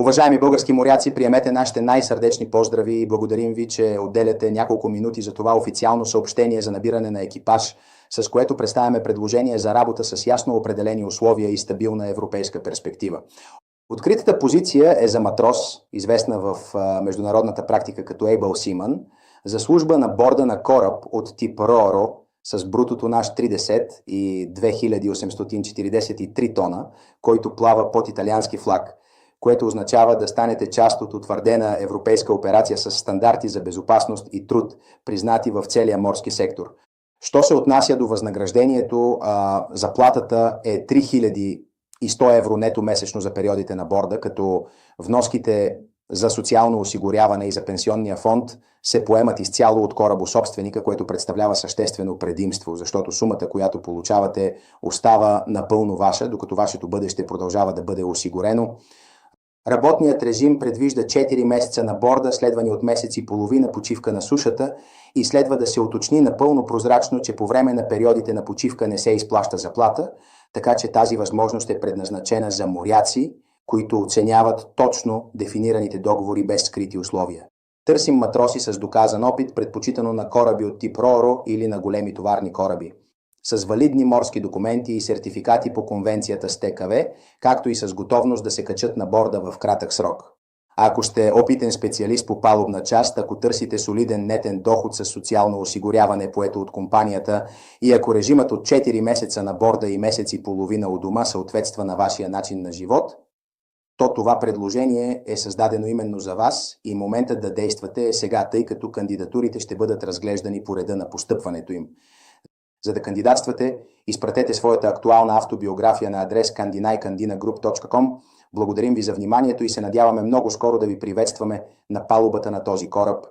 Уважаеми български моряци, приемете нашите най-сърдечни поздрави и благодарим ви, че отделяте няколко минути за това официално съобщение за набиране на екипаж, с което представяме предложение за работа с ясно определени условия и стабилна европейска перспектива. Откритата позиция е за матрос, известна в международната практика като Able Seaman, за служба на борда на кораб от тип РОРО с брутотонаж 30 и 2843 тона, който плава под италиански флаг, което означава да станете част от утвърдена европейска операция с стандарти за безопасност и труд, признати в целия морски сектор. Що се отнася до възнаграждението, заплатата е 3100 евро нето месечно за периодите на борда, като вноските за социално осигуряване и за пенсионния фонд се поемат изцяло от корабособственика, което представлява съществено предимство, защото сумата, която получавате, остава напълно ваша, докато вашето бъдеще продължава да бъде осигурено. Работният режим предвижда 4 месеца на борда, следвани от месец и половина почивка на сушата, и следва да се уточни напълно прозрачно, че по време на периодите на почивка не се изплаща заплата, така че тази възможност е предназначена за моряци, които оценяват точно дефинираните договори без скрити условия. Търсим матроси с доказан опит, предпочитано на кораби от тип РОРО или на големи товарни кораби, с валидни морски документи и сертификати по конвенцията с ТКВ, както и с готовност да се качат на борда в кратък срок. А ако сте опитен специалист по палубна част, ако търсите солиден нетен доход с социално осигуряване, поето от компанията, и ако режимът от 4 месеца на борда и месец и половина у дома съответства на вашия начин на живот, то това предложение е създадено именно за вас и моментът да действате е сега, тъй като кандидатурите ще бъдат разглеждани по реда на постъпването им. За да кандидатствате, изпратете своята актуална автобиография на адрес kandinai@kandinagroup.com. Благодарим ви за вниманието и се надяваме много скоро да ви приветстваме на палубата на този кораб.